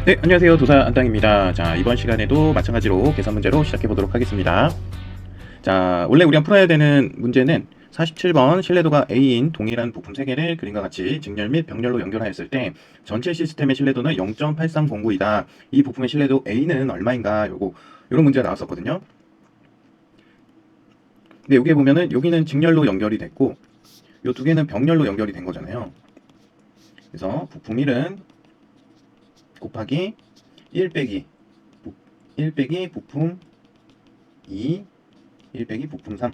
네, 안녕하세요. 도사 안땅입니다. 자, 이번 시간에도 마찬가지로 계산 문제로 시작해 보도록 하겠습니다. 자, 원래 우리가 풀어야 되는 문제는 47번 신뢰도가 A인 동일한 부품 3개를 그림과 같이 직렬 및 병렬로 연결하였을 때 전체 시스템의 신뢰도는 0.8309이다. 이 부품의 신뢰도 A는 얼마인가? 요런 문제가 나왔었거든요. 근데 여기에 보면은 여기는 직렬로 연결이 됐고 요 두 개는 병렬로 연결이 된 거잖아요. 그래서 부품 1은 곱하기 1 빼기 1 빼기 부품 2 1 빼기 부품 3.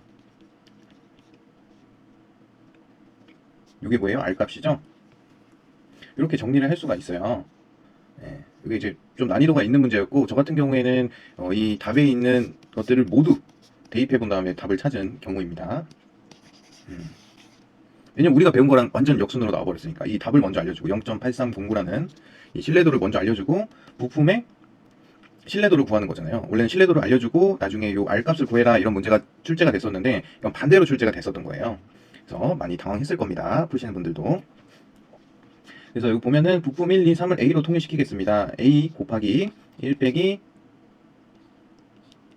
이게 뭐예요? R값이죠? 이렇게 정리를 할 수가 있어요. 예, 이게 이제 좀 난이도가 있는 문제였고, 저 같은 경우에는 이 답에 있는 것들을 모두 대입해 본 다음에 답을 찾은 경우입니다. 왜냐면 우리가 배운 거랑 완전 역순으로 나와버렸으니까 이 답을 먼저 알려주고 0.8309라는 이 신뢰도를 먼저 알려주고 부품의 신뢰도를 구하는 거잖아요. 원래는 신뢰도를 알려주고 나중에 요 R값을 구해라 이런 문제가 출제가 됐었는데 이건 반대로 출제가 됐었던 거예요. 그래서 많이 당황했을 겁니다. 푸시는 분들도. 그래서 여기 보면은 부품 1, 2, 3을 A로 통일시키겠습니다. A 곱하기 1 빼기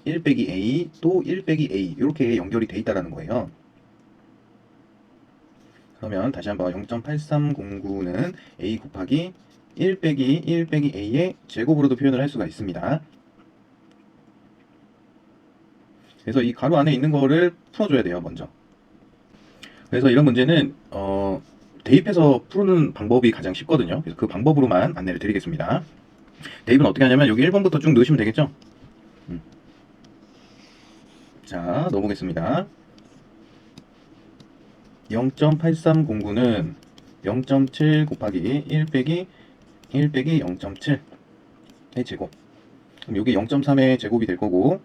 1 빼기 A 또 1 빼기 A 이렇게 연결이 돼 있다라는 거예요. 그러면 다시 한번 0.8309는 A 곱하기 1 빼기 1 빼기 A의 제곱으로도 표현을 할 수가 있습니다. 그래서 이 가로 안에 있는 거를 풀어줘야 돼요, 먼저. 그래서 이런 문제는 대입해서 푸는 방법이 가장 쉽거든요. 그래서 그 방법으로만 안내를 드리겠습니다. 대입은 어떻게 하냐면 여기 1번부터 쭉 넣으시면 되겠죠? 자, 넣어보겠습니다. 0.8309는 0.7 곱하기 1 빼기 1 빼기 0.7의 제곱. 그럼 여기 0.3의 제곱이 될 거고,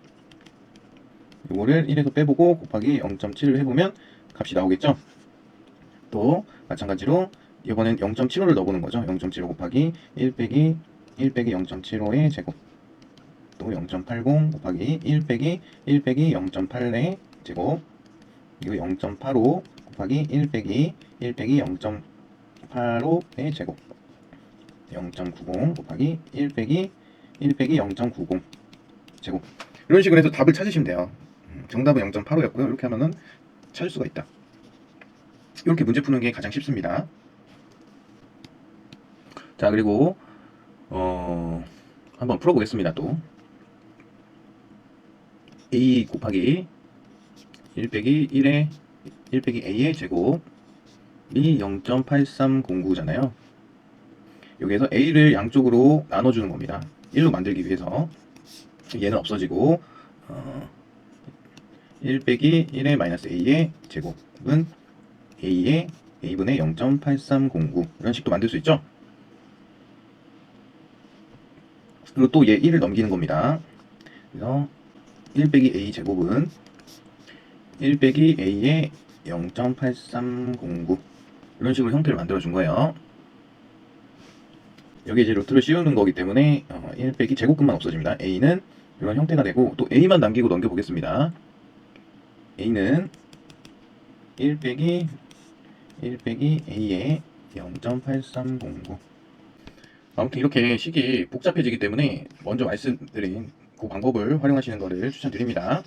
이거를 1에서 빼보고 곱하기 0.7을 해보면 값이 나오겠죠? 또 마찬가지로 이번엔 0.75를 넣어보는 거죠. 0.75 곱하기 1 빼기 1 빼기 0.75의 제곱. 또 0.80 곱하기 1 빼기 1 빼기 0.8의 제곱. 이거 0.85 곱하기 1 빼기 1 빼기 0.85의 제곱. 0.90 곱하기 1 빼기 1 빼기 0.90 제곱. 이런 식으로 해서 답을 찾으시면 돼요. 정답은 0.85였고요. 이렇게 하면은 찾을 수가 있다. 이렇게 문제 푸는 게 가장 쉽습니다. 자, 그리고 한번 풀어보겠습니다. 또 A 곱하기 1 빼기 1의 1 빼기 A의 제곱이 0.8309잖아요. 여기에서 A를 양쪽으로 나눠주는 겁니다. 1로 만들기 위해서 얘는 없어지고 1 빼기 1의 마이너스 A의 제곱은 A의 A분의 0.8309 이런 식도 만들 수 있죠. 그리고 또 얘 1을 넘기는 겁니다. 그래서 1 빼기 A 제곱은 1 빼기 A의 0.8309 이런 식으로 형태를 만들어 준 거예요. 여기 이제 루트를 씌우는 거기 때문에 1 빼기 제곱근만 없어집니다. A는 이런 형태가 되고 또 A만 남기고 넘겨보겠습니다. A는 1 빼기 A의 0.8309 아무튼 이렇게 식이 복잡해지기 때문에 먼저 말씀드린 그 방법을 활용하시는 것을 추천드립니다.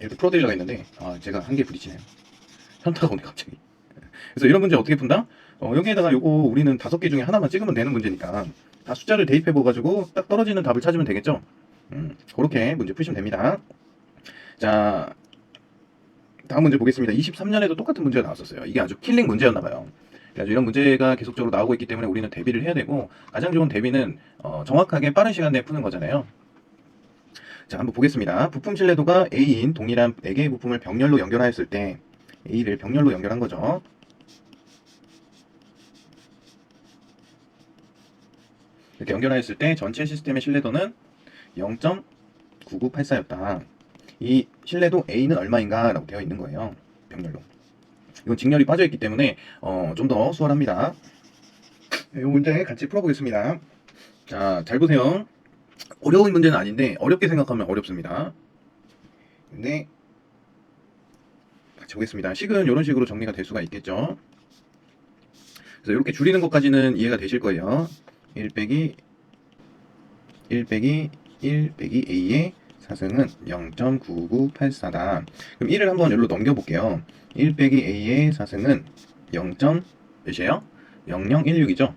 이렇게 풀어드리려고 했는데 제가 한개 부딪히네요. 현타가 오네 갑자기. 그래서 이런 문제 어떻게 푼다? 여기에다가 요거 우리는 5개 중에 하나만 찍으면 되는 문제니까 다 숫자를 대입해봐가지고 딱 떨어지는 답을 찾으면 되겠죠? 그렇게 문제 푸시면 됩니다. 자, 다음 문제 보겠습니다. 23년에도 똑같은 문제가 나왔었어요. 이게 아주 킬링 문제였나봐요. 그래서 이런 문제가 계속적으로 나오고 있기 때문에 우리는 대비를 해야 되고 가장 좋은 대비는 정확하게 빠른 시간 내에 푸는 거잖아요. 자, 한번 보겠습니다. 부품 신뢰도가 A인 동일한 4개의 부품을 병렬로 연결하였을 때 A를 병렬로 연결한 거죠. 이렇게 연결하였을 때 전체 시스템의 신뢰도는 0.9984였다. 이 신뢰도 A는 얼마인가 라고 되어 있는 거예요. 병렬로. 이건 직렬이 빠져있기 때문에 좀 더 수월합니다. 이 문제 같이 풀어보겠습니다. 자, 잘 보세요. 어려운 문제는 아닌데 어렵게 생각하면 어렵습니다. 근데 같이 보겠습니다. 식은 이런 식으로 정리가 될 수가 있겠죠. 그래서 이렇게 줄이는 것까지는 이해가 되실 거예요. 1 빼기 1 빼기 1 빼기 a의 사승은 0.9984다. 그럼 1을 한번 여기로 넘겨볼게요. 1 빼기 a의 사승은 0. 몇이에요? 0016이죠.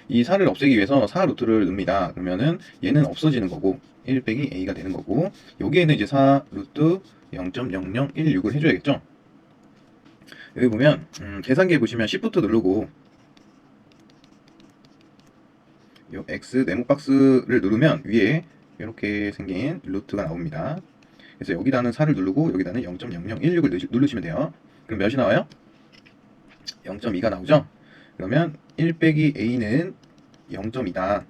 이 4를 없애기 위해서 4 루트를 넣습니다. 그러면은 얘는 없어지는 거고 1 빼기 a가 되는 거고, 여기에는 이제 4 루트 0.0016을 해줘야겠죠. 여기 보면 계산기에 보시면 Shift 누르고 요 X 네모 박스를 누르면 위에 이렇게 생긴 루트가 나옵니다. 그래서 여기다는 4를 누르고 여기다는 0.0016을 누르시면 돼요. 그럼 몇이 나와요? 0.2가 나오죠? 그러면 1 빼기 a는 0.2다.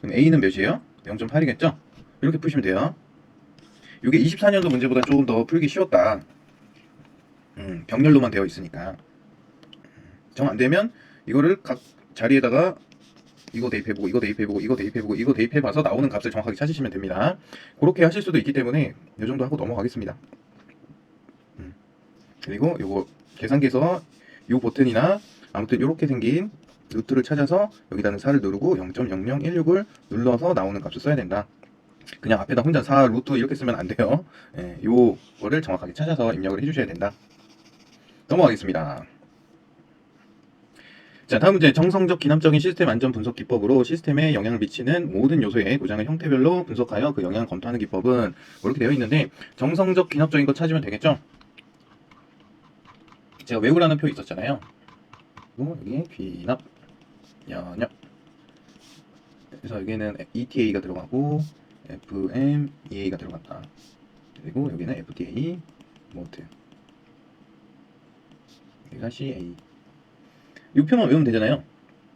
그럼 a는 몇이에요? 0.8이겠죠? 이렇게 푸시면 돼요. 이게 24년도 문제보다 조금 더 풀기 쉬웠다. 병렬로만 되어 있으니까. 정 안되면 이거를 각 자리에다가 이거 대입해보고 이거 대입해보고 이거 대입해보고 이거 대입해봐서 나오는 값을 정확하게 찾으시면 됩니다. 그렇게 하실 수도 있기 때문에 이 정도 하고 넘어가겠습니다. 그리고 요거 계산기에서 요 버튼이나 아무튼 이렇게 생긴 루트를 찾아서 여기다는 4를 누르고 0.0016을 눌러서 나오는 값을 써야 된다. 그냥 앞에다 혼자 4 루트 이렇게 쓰면 안 돼요. 예, 요거를 정확하게 찾아서 입력을 해주셔야 된다. 넘어가겠습니다. 자, 다음 문제. 정성적 기남적인 시스템 안전 분석 기법으로 시스템에 영향을 미치는 모든 요소의 고장을 형태별로 분석하여 그 영향을 검토하는 기법은 이렇게 되어 있는데, 정성적 기납적인 거 찾으면 되겠죠? 제가 외우라는 표 있었잖아요. 그리고 여기 귀납 연역, 그래서 여기는 ETA가 들어가고 FMEA가 들어간다. 그리고 여기는 FTA 모트, 여기가 CA. 이 표만 외우면 되잖아요.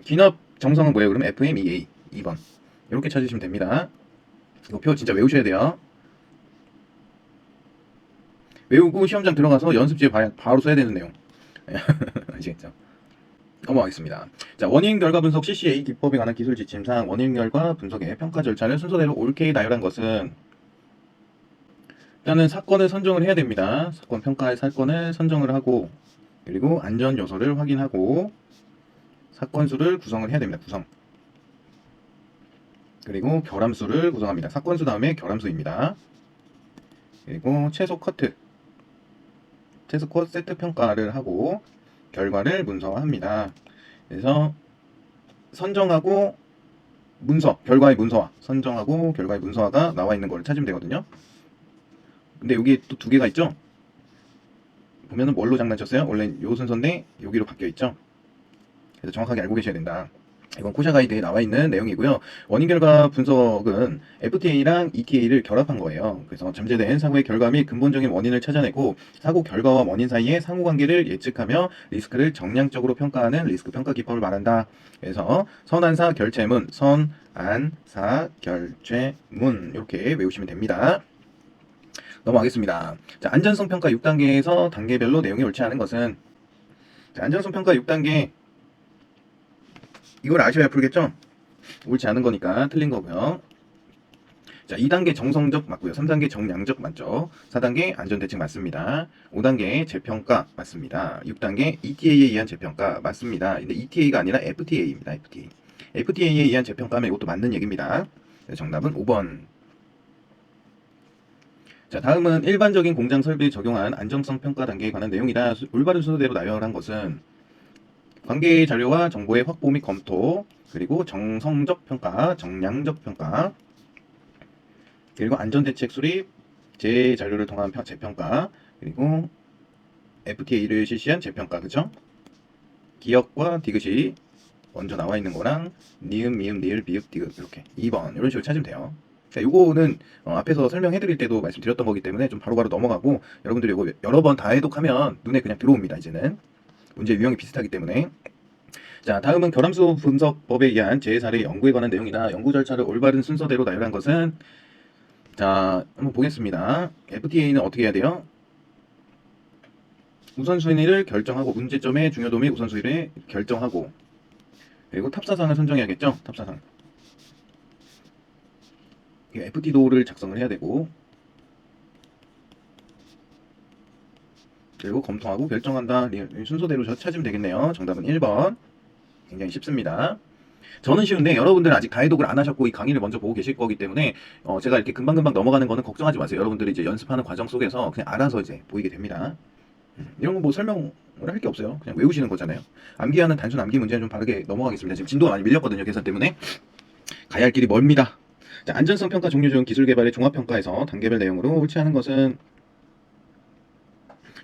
기납 정성은 뭐예요? 그러면 FMEA 2번 이렇게 찾으시면 됩니다. 이거 표 진짜 외우셔야 돼요. 외우고 시험장 들어가서 연습지에 바로 써야 되는 내용. 아시겠죠? 넘어가겠습니다. 자, 원인 결과 분석 CCA 기법에 관한 기술 지침상 원인 결과 분석의 평가 절차를 순서대로 옳게 나열한 것은, 일단은 사건을 선정을 해야 됩니다. 사건 평가의 사건을 선정을 하고, 그리고 안전 요소를 확인하고, 사건 수를 구성을 해야 됩니다. 구성. 그리고 결함수를 구성합니다. 사건 수 다음에 결함수입니다. 그리고 최소 컷 세트 평가를 하고 결과를 문서화합니다. 그래서 선정하고 문서, 결과의 문서화, 선정하고 결과의 문서화가 나와 있는 걸 찾으면 되거든요. 근데 여기 또 두 개가 있죠? 보면은 뭘로 장난쳤어요? 원래 요 순서인데 여기로 바뀌어 있죠? 그래서 정확하게 알고 계셔야 된다. 이건 코샤 가이드에 나와 있는 내용이고요. 원인 결과 분석은 FTA랑 ETA를 결합한 거예요. 그래서 잠재된 사고의 결과 및 근본적인 원인을 찾아내고 사고 결과와 원인 사이의 상호관계를 예측하며 리스크를 정량적으로 평가하는 리스크 평가 기법을 말한다. 그래서 선안사 결체문, 선안사 결체문 이렇게 외우시면 됩니다. 넘어가겠습니다. 자, 안전성 평가 6단계에서 단계별로 내용이 옳지 않은 것은, 자, 안전성 평가 6단계 이걸 아셔야 풀겠죠? 옳지 않은 거니까 틀린 거고요. 자, 2단계 정성적 맞고요. 3단계 정량적 맞죠? 4단계 안전대책 맞습니다. 5단계 재평가 맞습니다. 6단계 ETA에 의한 재평가 맞습니다. 근데 ETA가 아니라 FTA입니다. FTA. FTA에 의한 재평가면 이것도 맞는 얘기입니다. 정답은 5번. 자, 다음은 일반적인 공장 설비에 적용한 안정성 평가 단계에 관한 내용이다. 올바른 순서대로 나열한 것은 관계 자료와 정보의 확보 및 검토, 그리고 정성적 평가, 정량적 평가, 그리고 안전대책 수립, 재자료를 통한 재평가, 그리고 FTA를 실시한 재평가, 그죠? 기역과 디귿이 먼저 나와 있는 거랑 니은, 미음, 리을, 비읍, 디귿 이렇게 2번 이런 식으로 찾으면 돼요. 자, 요거는 앞에서 설명해 드릴 때도 말씀드렸던 거기 때문에 좀 바로바로 넘어가고, 여러분들이 이거 여러 번 다 해독하면 눈에 그냥 들어옵니다. 이제는 문제 유형이 비슷하기 때문에. 자, 다음은 결함수 분석법에 의한 제4례 연구에 관한 내용이다. 연구 절차를 올바른 순서대로 나열한 것은, 자, 한번 보겠습니다. FTA는 어떻게 해야 돼요? 우선순위를 결정하고, 문제점의 중요도 및 우선순위를 결정하고, 그리고 탑사상을 선정해야겠죠? 탑사상. FT도를 작성을 해야 되고, 그리고 검토하고 결정한다. 순서대로 찾으면 되겠네요. 정답은 1번. 굉장히 쉽습니다. 저는 쉬운데 여러분들은 아직 다해독을 안 하셨고 이 강의를 먼저 보고 계실 거기 때문에 제가 이렇게 금방금방 넘어가는 거는 걱정하지 마세요. 여러분들이 이제 연습하는 과정 속에서 그냥 알아서 이제 보이게 됩니다. 이런 거 뭐 설명을 할 게 없어요. 그냥 외우시는 거잖아요. 암기하는 단순 암기 문제는 좀 바르게 넘어가겠습니다. 지금 진도가 많이 밀렸거든요. 계산 때문에. 가야 할 길이 멀습니다. 자, 안전성 평가 종류 중 기술 개발의 종합 평가에서 단계별 내용으로 옳지 않은 것은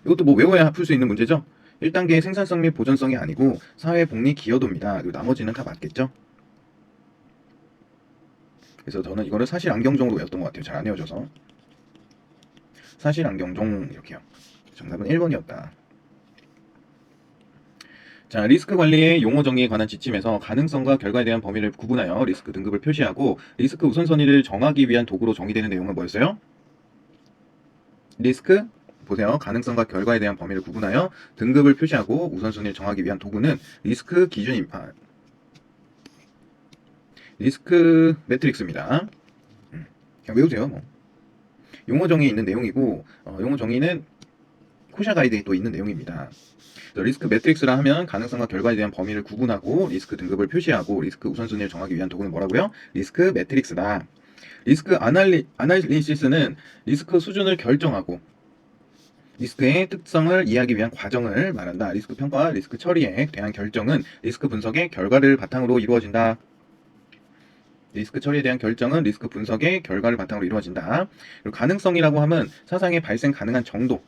이것도 뭐 외워야 풀 수 있는 문제죠. 1단계의 생산성 및 보존성이 아니고 사회복리 기여도입니다. 그리고 나머지는 다 맞겠죠. 그래서 저는 이거를 사실 안경종으로 외웠던 것 같아요. 잘 안 외워져서. 사실 안경종 이렇게요. 정답은 1번이었다. 자, 리스크 관리의 용어 정의에 관한 지침에서 가능성과 결과에 대한 범위를 구분하여 리스크 등급을 표시하고 리스크 우선순위를 정하기 위한 도구로 정의되는 내용은 뭐였어요? 리스크 보세요. 가능성과 결과에 대한 범위를 구분하여 등급을 표시하고 우선순위를 정하기 위한 도구는 리스크 기준입니다. 리스크 매트릭스입니다. 그냥 외우세요. 뭐. 용어 정의에 있는 내용이고 용어 정의는 코샤 가이드에 또 있는 내용입니다. 리스크 매트릭스라 하면 가능성과 결과에 대한 범위를 구분하고 리스크 등급을 표시하고 리스크 우선순위를 정하기 위한 도구는 뭐라고요? 리스크 매트릭스다. 리스크 아날리시스는 리스크 수준을 결정하고 리스크의 특성을 이해하기 위한 과정을 말한다. 리스크 평가와 리스크 처리에 대한 결정은 리스크 분석의 결과를 바탕으로 이루어진다. 리스크 처리에 대한 결정은 리스크 분석의 결과를 바탕으로 이루어진다. 그리고 가능성이라고 하면 사상의 발생 가능한 정도,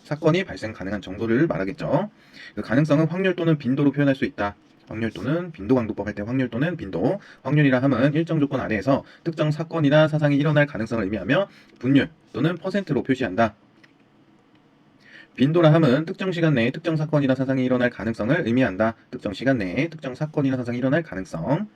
사건이 발생 가능한 정도를 말하겠죠. 그 가능성은 확률 또는 빈도로 표현할 수 있다. 확률 또는 빈도 강도법 할 때 확률 또는 빈도. 확률이라 함은 일정 조건 아래에서 특정 사건이나 사상이 일어날 가능성을 의미하며 분율 또는 퍼센트로 표시한다. 빈도라 함은 특정 시간 내에 특정 사건이나 사상이 일어날 가능성을 의미한다. 특정 시간 내에 특정 사건이나 사상이 일어날 가능성.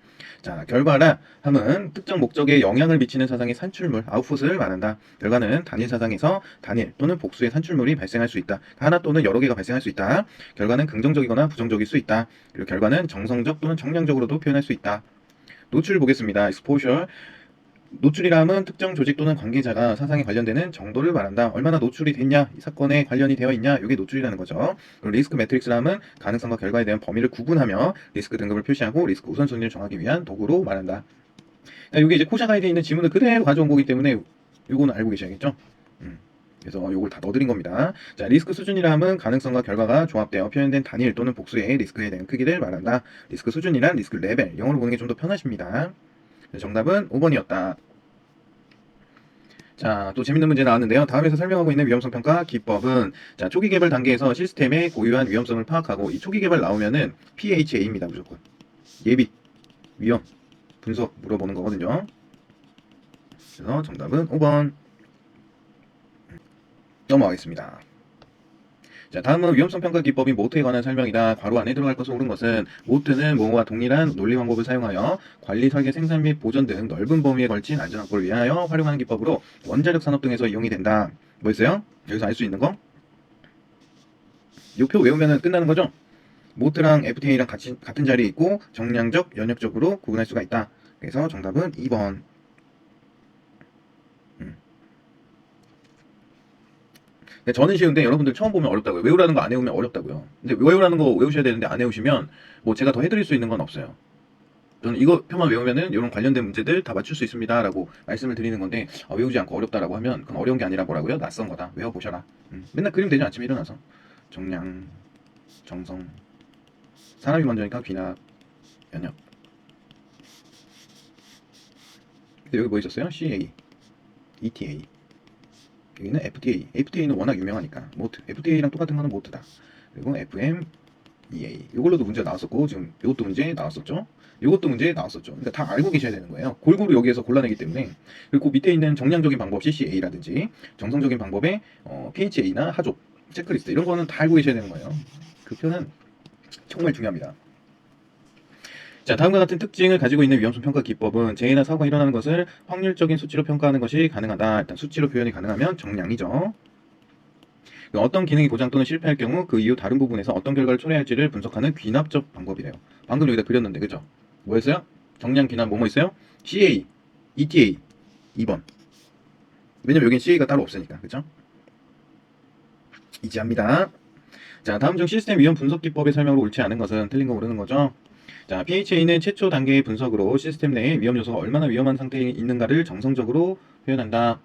자, 결과라 함은 특정 목적에 영향을 미치는 사상의 산출물, 아웃풋을 말한다. 결과는 단일 사상에서 단일 또는 복수의 산출물이 발생할 수 있다. 하나 또는 여러 개가 발생할 수 있다. 결과는 긍정적이거나 부정적일 수 있다. 그리고 결과는 정성적 또는 정량적으로도 표현할 수 있다. 노출 보겠습니다. exposure. 노출이라 함은 특정 조직 또는 관계자가 사상에 관련되는 정도를 말한다. 얼마나 노출이 됐냐, 이 사건에 관련이 되어 있냐, 이게 노출이라는 거죠. 그리고 리스크 매트릭스라 함은 가능성과 결과에 대한 범위를 구분하며 리스크 등급을 표시하고 리스크 우선순위를 정하기 위한 도구로 말한다. 이게 이제 코샤 가이드에 있는 지문을 그대로 가져온 거기 때문에 이거는 알고 계셔야겠죠. 그래서 이걸 다 넣어드린 겁니다. 자, 리스크 수준이라 함은 가능성과 결과가 조합되어 표현된 단일 또는 복수의 리스크에 대한 크기를 말한다. 리스크 수준이란 리스크 레벨, 영어로 보는 게 좀 더 편하십니다. 정답은 5번이었다. 자, 또 재밌는 문제 나왔는데요. 다음에서 설명하고 있는 위험성 평가 기법은 자, 초기 개발 단계에서 시스템의 고유한 위험성을 파악하고 이 초기 개발 나오면은 PHA입니다. 무조건. 예비, 위험, 분석 물어보는 거거든요. 그래서 정답은 5번. 넘어가겠습니다. 자, 다음은 위험성 평가 기법인 모트에 관한 설명이다. 괄호 안에 들어갈 것으로 옳은 것은 모트는 뭐와 동일한 논리 방법을 사용하여 관리, 설계, 생산 및 보전 등 넓은 범위에 걸친 안전 확보를 위하여 활용하는 기법으로 원자력 산업 등에서 이용이 된다. 뭐였어요? 여기서 알 수 있는 거? 요 표 외우면 끝나는 거죠? 모트랑 FTA랑 같은 자리에 있고 정량적, 연역적으로 구분할 수가 있다. 그래서 정답은 2번. 저는 쉬운데 여러분들 처음 보면 어렵다고요. 외우라는 거 안 외우면 어렵다고요. 근데 외우라는 거 외우셔야 되는데 안 외우시면 뭐 제가 더 해드릴 수 있는 건 없어요. 저는 이거 표만 외우면은 이런 관련된 문제들 다 맞출 수 있습니다 라고 말씀을 드리는 건데 외우지 않고 어렵다라고 하면 그건 어려운 게 아니라 뭐라고요? 낯선 거다. 외워보셔라. 맨날 그림 되죠. 아침에 일어나서 정량, 정성, 사람이 먼저니까 귀납, 연역. 근데 여기 뭐 있었어요? CA, ETA. 여기는 FTA. FTA는 워낙 유명하니까 모트. FTA랑 똑같은 거는 모트다. 그리고 FM, EA. 이걸로도 문제 나왔었고 지금 이것도 문제 나왔었죠. 이것도 문제 나왔었죠. 그러니까 다 알고 계셔야 되는 거예요. 골고루 여기에서 골라내기 때문에. 그리고 그 밑에 있는 정량적인 방법 CCA라든지 정성적인 방법의 PHA나 하족, 체크리스트 이런 거는 다 알고 계셔야 되는 거예요. 그 표는 정말 중요합니다. 자, 다음과 같은 특징을 가지고 있는 위험성 평가 기법은 재해나 사고가 일어나는 것을 확률적인 수치로 평가하는 것이 가능하다. 일단 수치로 표현이 가능하면 정량이죠. 어떤 기능이 고장 또는 실패할 경우 그 이후 다른 부분에서 어떤 결과를 초래할지를 분석하는 귀납적 방법이래요. 방금 여기다 그렸는데 그죠? 뭐였어요? 정량 귀납 뭐뭐 있어요? CA, ETA 2번. 왜냐면 여긴 CA가 따로 없으니까 그죠? 이지합니다. 자, 다음 중 시스템 위험 분석 기법의 설명으로 옳지 않은 것은 틀린 거 모르는 거죠? 자, PHA는 최초 단계의 분석으로 시스템 내에 위험 요소가 얼마나 위험한 상태에 있는가를 정성적으로 표현한다.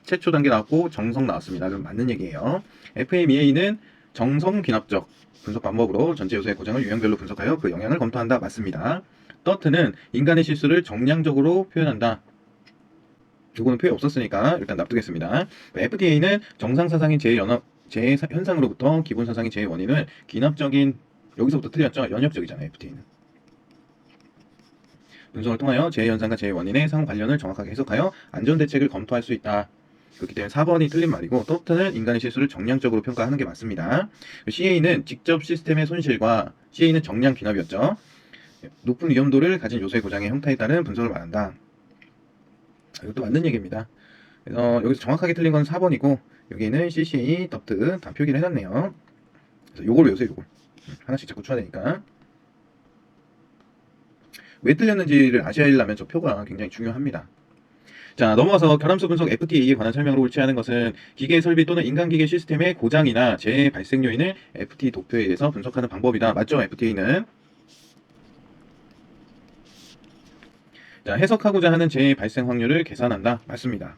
최초 단계 나왔고 정성 나왔습니다. 그럼 맞는 얘기예요. FMEA는 정성 귀납적 분석 방법으로 전체 요소의 고장을 유형별로 분석하여 그 영향을 검토한다. 맞습니다. DOT는 인간의 실수를 정량적으로 표현한다. 이거는 표현 없었으니까 일단 납득했습니다. FTA는 정상 사상인 재해 현상으로부터 기본 사상인 재해 원인을 귀납적인, 여기서부터 틀렸죠. 연역적이잖아요. FTA는 분석을 통하여 재해 현상과 재해 원인의 상호 관련을 정확하게 해석하여 안전 대책을 검토할 수 있다. 그렇기 때문에 4번이 틀린 말이고, DOT는 인간의 실수를 정량적으로 평가하는 게 맞습니다. CA는 직접 시스템의 손실과, CA는 정량 귀납이었죠. 높은 위험도를 가진 요소의 고장의 형태에 따른 분석을 말한다. 이것도 맞는 얘기입니다. 그래서 여기서 정확하게 틀린 건 4번이고, 여기는 CCA, DOT 다 표기를 해놨네요. 그래서 요걸 외우세요. 요걸 하나씩 자꾸 쳐야 되니까. 왜 틀렸는지를 아셔야려면 저 표가 굉장히 중요합니다. 자, 넘어가서 결함수 분석 FTA에 관한 설명으로 옳지 않은 것은 기계 설비 또는 인간기계 시스템의 고장이나 재해 발생 요인을 FT 도표에 의해서 분석하는 방법이다. 맞죠? FTA는. 자, 해석하고자 하는 재해 발생 확률을 계산한다. 맞습니다.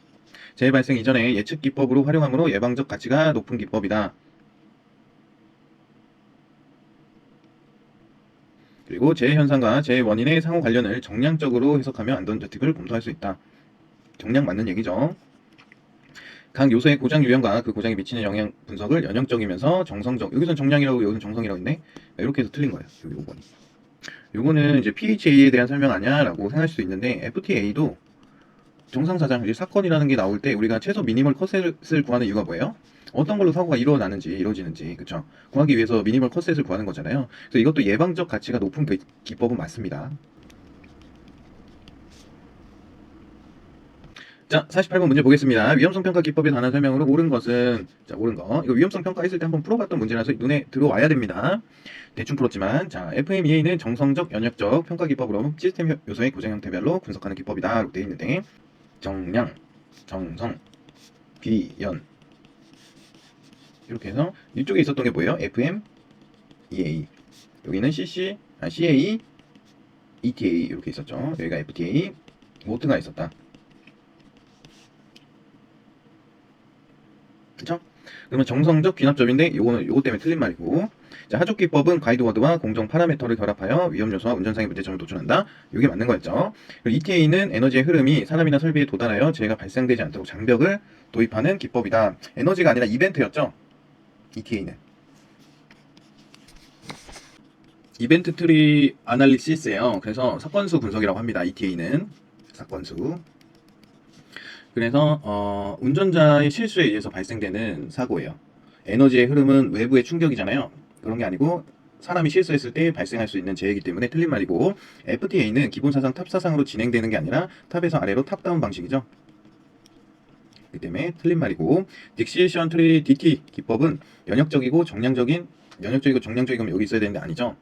재해 발생 이전에 예측 기법으로 활용함으로 예방적 가치가 높은 기법이다. 그리고 재해 현상과 재해 원인의 상호 관련을 정량적으로 해석하며 안전 대책을 검토할 수 있다. 정량 맞는 얘기죠. 각 요소의 고장 유형과 그 고장에 미치는 영향 분석을 연역적이면서 정성적, 여기서는 정량이라고 여기서는 정성이라고 했네. 이렇게 해서 틀린 거예요. 요거는. 요거는 이제 PHA에 대한 설명 아니야? 라고 생각할 수도 있는데, FTA도 정상사장, 이제 사건이라는 게 나올 때 우리가 최소 미니멀 컷셋을 구하는 이유가 뭐예요? 어떤 걸로 사고가 이루어지는지, 그쵸? 구하기 위해서 미니멀 컷셋을 구하는 거잖아요. 그래서 이것도 예방적 가치가 높은 그 기법은 맞습니다. 자, 48번 문제 보겠습니다. 위험성 평가 기법에 관한 설명으로 옳은 것은, 자, 옳은 거. 이거 위험성 평가 했을 때 한번 풀어봤던 문제라서 눈에 들어와야 됩니다. 대충 풀었지만, 자, FMEA는 정성적, 연역적 평가 기법으로 시스템 요소의 고장 형태별로 분석하는 기법이다. 라고 되어 있는데, 정량, 정성, 비연. 이렇게 해서, 이쪽에 있었던 게 뭐예요? FMEA. 여기는 CA, ETA. 이렇게 있었죠. 여기가 FTA. 모트가 있었다. 그쵸? 그러면 정성적 귀납점인데 요거 때문에 틀린 말이고, 자, 하족 기법은 가이드워드와 공정 파라미터를 결합하여 위험 요소와 운전상의 문제점을 노출한다. 이게 맞는 거였죠. 그리고 ETA는 에너지의 흐름이 사람이나 설비에 도달하여 재해가 발생되지 않도록 장벽을 도입하는 기법이다. 에너지가 아니라 이벤트였죠. ETA는 이벤트 트리 아날리시스예요. 그래서 사건수 분석이라고 합니다. ETA는 사건수. 그래서 운전자의 실수에 의해서 발생되는 사고예요. 에너지의 흐름은 외부의 충격이잖아요. 그런 게 아니고 사람이 실수했을 때 발생할 수 있는 재해이기 때문에 틀린 말이고, FTA는 기본 사상 탑 사상으로 진행되는 게 아니라 탑에서 아래로 탑다운 방식이죠. 그렇기 때문에 틀린 말이고, 딕시션 트리 DT 기법은 연역적이고 정량적인, 연역적이고 정량적이면 여기 있어야 되는데 아니죠.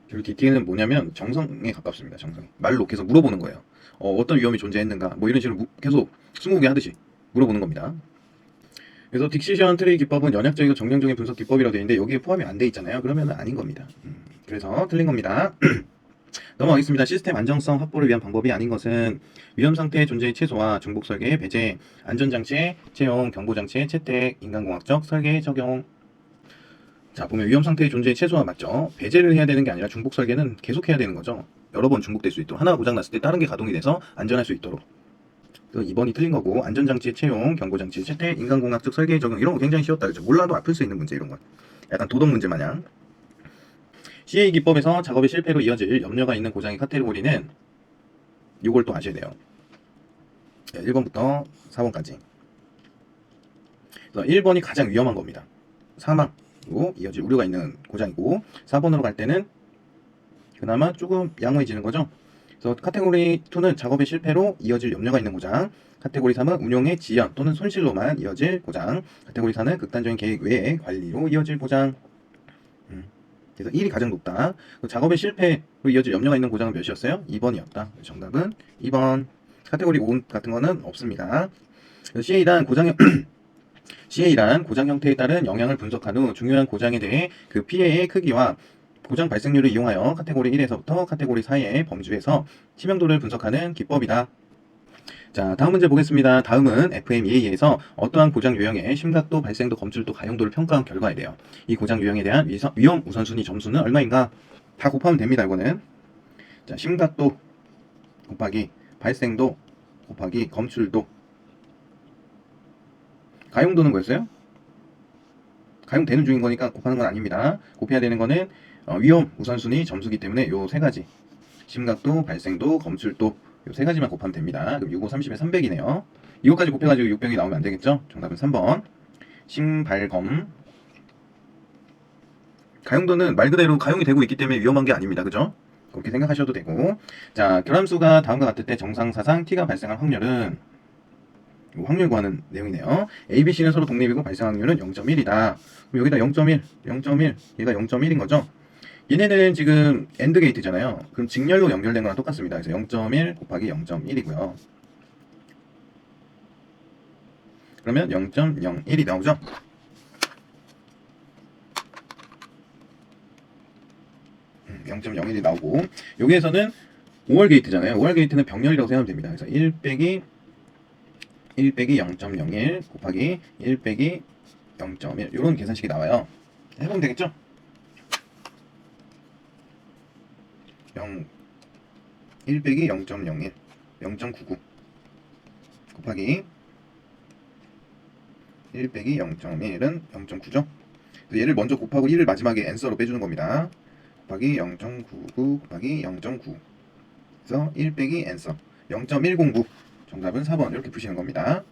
그리고 DT는 뭐냐면 정성에 가깝습니다. 정성에. 말로 계속 물어보는 거예요. 어떤 위험이 존재했는가, 뭐 이런 식으로 계속 스무고개 하듯이 물어보는 겁니다. 그래서 딕시션 트리 기법은 연역적이고 정량적인 분석 기법이라고 되어 있는데 여기에 포함이 안 돼 있잖아요. 그러면 아닌 겁니다. 그래서 틀린 겁니다. 넘어가겠습니다. 시스템 안정성 확보를 위한 방법이 아닌 것은 위험 상태의 존재의 최소화, 중복 설계, 배제, 안전장치의 채용, 경보장치의 채택, 인간공학적 설계 적용. 자, 보면 위험 상태의 존재의 최소화 맞죠? 배제를 해야 되는 게 아니라 중복 설계는 계속 해야 되는 거죠. 여러 번 중복될 수 있도록, 하나가 고장 났을 때 다른 게 가동이 돼서 안전할 수 있도록. 그래서 2번이 틀린 거고, 안전장치의 채용, 경고장치의 채택, 인간공학적 설계 적용, 이런 거 굉장히 쉬웠다. 그죠? 몰라도 아플 수 있는 문제, 이런 건. 약간 도덕 문제 마냥. CA 기법에서 작업의 실패로 이어질 염려가 있는 고장의 카테고리는, 이걸 또 아셔야 돼요. 1번부터 4번까지. 그래서 1번이 가장 위험한 겁니다. 사망으로 이어질 우려가 있는 고장이고, 4번으로 갈 때는 그나마 조금 양호해지는 거죠. 그래서 카테고리 2는 작업의 실패로 이어질 염려가 있는 고장, 카테고리 3은 운용의 지연 또는 손실로만 이어질 고장, 카테고리 4는 극단적인 계획 외의 관리로 이어질 고장. 그래서 1이 가장 높다. 작업의 실패로 이어질 염려가 있는 고장은 몇이었어요? 2번이었다. 정답은 2번. 카테고리 5 같은 거는 없습니다. CA란 고장 형태에 따른 영향을 분석한 후 중요한 고장에 대해 그 피해의 크기와 고장 발생률을 이용하여 카테고리 1에서부터 카테고리 4의 범주에서 치명도를 분석하는 기법이다. 자, 다음 문제 보겠습니다. 다음은 FMEA에서 어떠한 고장 유형의 심각도, 발생도, 검출도, 가용도를 평가한 결과이래요. 이 고장 유형에 대한 위험 우선순위 점수는 얼마인가? 다 곱하면 됩니다, 이거는. 자, 심각도 곱하기 발생도 곱하기 검출도. 가용도는 뭐였어요? 가용되는 중인 거니까 곱하는 건 아닙니다. 곱해야 되는 거는 위험 우선순위 점수기 때문에 요 세 가지. 심각도, 발생도, 검출도 요 세 가지만 곱하면 됩니다. 그럼 6, 5, 30에 300이네요. 이것까지 곱해가지고 600이 나오면 안 되겠죠? 정답은 3번. 심발검. 가용도는 말 그대로 가용이 되고 있기 때문에 위험한 게 아닙니다. 그죠? 그렇게 생각하셔도 되고. 자, 결함수가 다음과 같을 때 정상사상 T가 발생할 확률은 확률 구하는 내용이네요. A, B, C는 서로 독립이고 발생 확률은 0.1이다. 그럼 여기다 0.1, 0.1, 얘가 0.1인 거죠? 얘네는 지금 AND 게이트잖아요. 그럼 직렬로 연결된 거랑 똑같습니다. 그래서 0.1 곱하기 0.1이고요. 그러면 0.01이 나오죠? 음, 0.01이 나오고 여기에서는 5월 게이트잖아요. 5월 게이트는 병렬이라고 생각하면 됩니다. 그래서 1 빼기 0.01 곱하기 1 빼기 0.1 이런 계산식이 나와요. 해보면 되겠죠? 1 빼기 0.01 0.99 곱하기 1 빼기 0.1은 0.9죠? 얘를 먼저 곱하고 1을 마지막에 앤서로 빼주는 겁니다. 곱하기 0.99 곱하기 0.9 그래서 1 빼기 앤서 0.109 정답은 4번 이렇게 푸시는 겁니다.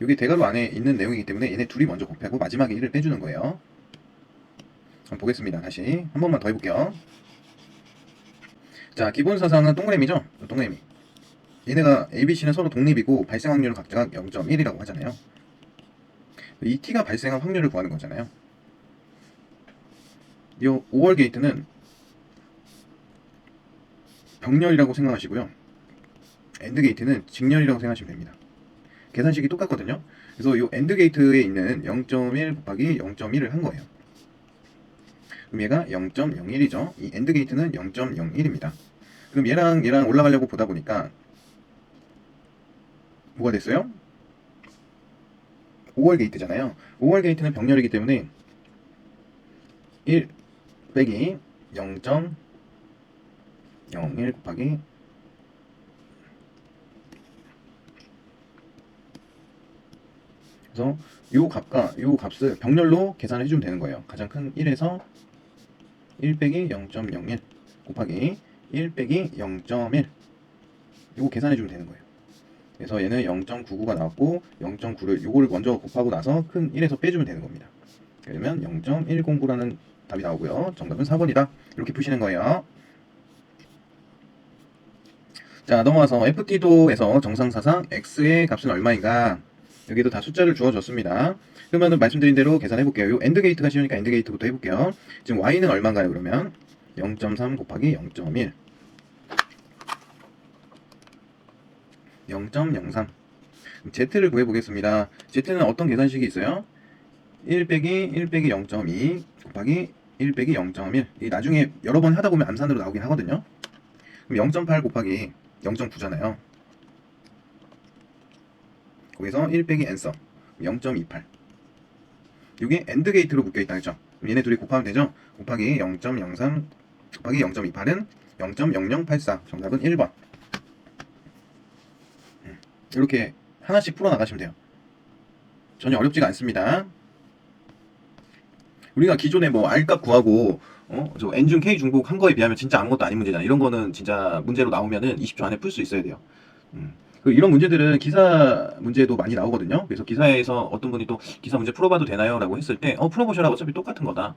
이게 대괄호 안에 있는 내용이기 때문에 얘네 둘이 먼저 곱하고 마지막에 1을 빼주는 거예요. 한번 보겠습니다. 다시 한 번만 더 해볼게요. 자, 기본 사상은 동그라미죠? 동그라미. 얘네가 A, B, C는 서로 독립이고 발생 확률은 각각 0.1이라고 하잖아요. 이 T가 발생한 확률을 구하는 거잖아요. 이 5월 게이트는 병렬이라고 생각하시고요. AND 게이트는 직렬이라고 생각하시면 됩니다. 계산식이 똑같거든요. 그래서 이 AND 게이트에 있는 0.1 곱하기 0.1을 한 거예요. 그럼 얘가 0.01이죠. 이 AND 게이트는 0.01입니다. 그럼 얘랑 올라가려고 보다 보니까 뭐가 됐어요? 5월 게이트잖아요. 5월 게이트는 병렬이기 때문에 1 빼기 0.01 곱하기 그래서 요 값과 요 값을 병렬로 계산해 주면 되는 거예요. 가장 큰 1에서 1 빼기 0.01 곱하기 1 빼기 0.1 이거 계산해 주면 되는 거예요. 그래서 얘는 0.99가 나왔고 0.9를 요거를 먼저 곱하고 나서 큰 1에서 빼주면 되는 겁니다. 그러면 0.109라는 답이 나오고요. 정답은 4번이다. 이렇게 푸시는 거예요. 자, 넘어와서 FT도에서 정상사상 X의 값은 얼마인가? 여기도 다 숫자를 주어줬습니다. 그러면은 말씀드린 대로 계산해 볼게요. 요 엔드 게이트가 쉬우니까 엔드 게이트부터 해볼게요. 지금 Y는 얼마인가요? 그러면 0.3 곱하기 0.1 0.03 Z를 구해보겠습니다. Z는 어떤 계산식이 있어요? 1 빼기 0.2 곱하기 1 빼기 0.1 이 나중에 여러 번 하다 보면 암산으로 나오긴 하거든요. 그럼 0.8 곱하기 0.9잖아요. 거기서 1 빼기 n서 0.28 이게 엔드 게이트로 묶여있다 했죠. 얘네 둘이 곱하면 되죠. 곱하기 0.03 곱하기 0.28은 0.0084 정답은 1번. 이렇게 하나씩 풀어나가시면 돼요. 전혀 어렵지가 않습니다. 우리가 기존에 뭐 R값 구하고 저 N중 K 중복 한 거에 비하면 진짜 아무것도 아닌 문제잖아. 이런 거는 진짜 문제로 나오면은 20초 안에 풀 수 있어야 돼요. 이런 문제들은 기사 문제도 많이 나오거든요. 그래서 기사에서 어떤 분이 또 기사 문제 풀어봐도 되나요? 라고 했을 때 풀어보셔라. 어차피 똑같은 거다.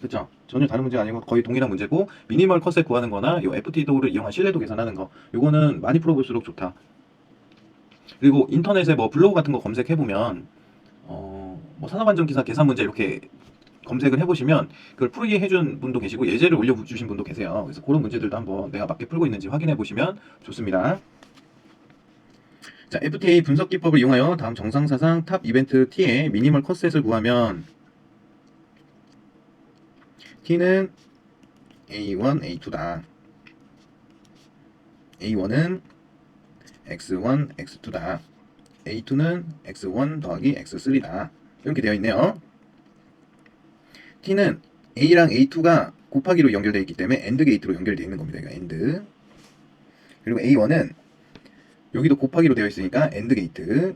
그쵸? 전혀 다른 문제가 아니고 거의 동일한 문제고 미니멀 컷셋 구하는 거나 요 FT도를 이용한 신뢰도 계산하는 거 요거는 많이 풀어볼수록 좋다. 그리고 인터넷에 뭐 블로그 같은 거 검색해보면 뭐 산업안전 기사 계산 문제 이렇게 검색을 해보시면 그걸 풀이해 해준 분도 계시고 예제를 올려주신 분도 계세요. 그래서 그런 문제들도 한번 내가 맞게 풀고 있는지 확인해 보시면 좋습니다. 자, FTA 분석 기법을 이용하여 다음 정상사상 탑 이벤트 T의 미니멀 컷셋을 구하면 T는 A1, A2다. A1은 X1, X2다. A2는 X1 더하기 X3다. 이렇게 되어 있네요. T는 A랑 A2가 곱하기로 연결되어 있기 때문에 AND 게이트로 연결되어 있는 겁니다. 이거 AND. 그리고 A1은 여기도 곱하기로 되어 있으니까 AND 게이트.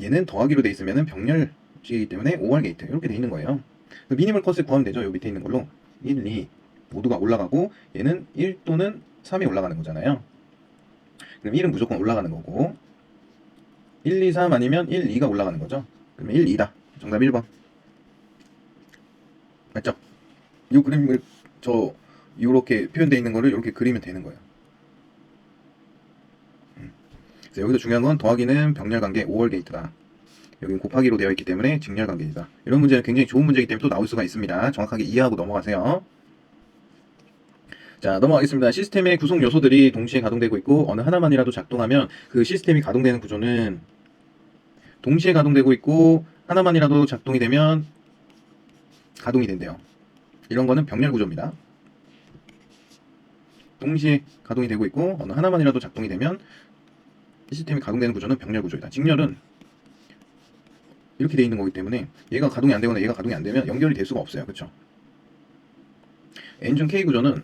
얘는 더하기로 되어 있으면 병렬식이기 때문에 OR 게이트. 이렇게 되어 있는 거예요. 미니멀 컷을 구하면 되죠. 요 밑에 있는 걸로. 1, 2 모두가 올라가고 얘는 1 또는 3이 올라가는 거잖아요. 그럼 1은 무조건 올라가는 거고 1, 2, 3 아니면 1, 2가 올라가는 거죠. 그러면 1, 2다. 정답 1번. 맞죠? 이 그림을 요렇게 표현되어 있는 거를 이렇게 그리면 되는 거예요. 그래서 여기서 중요한 건 더하기는 병렬 관계 5월 게이트다. 여기는 곱하기로 되어 있기 때문에 직렬 관계이다. 이런 문제는 굉장히 좋은 문제이기 때문에 또 나올 수가 있습니다. 정확하게 이해하고 넘어가세요. 자, 넘어가겠습니다. 시스템의 구성 요소들이 동시에 가동되고 있고 어느 하나만이라도 작동하면 그 시스템이 가동되는 구조는 동시에 가동되고 있고 하나만이라도 작동이 되면 가동이 된대요. 이런 거는 병렬 구조입니다. 동시에 가동이 되고 있고 어느 하나만이라도 작동이 되면 시스템이 가동되는 구조는 병렬 구조이다. 직렬은 이렇게 돼 있는 거기 때문에 얘가 가동이 안 되거나 얘가 가동이 안 되면 연결이 될 수가 없어요. 그렇죠? N중 K 구조는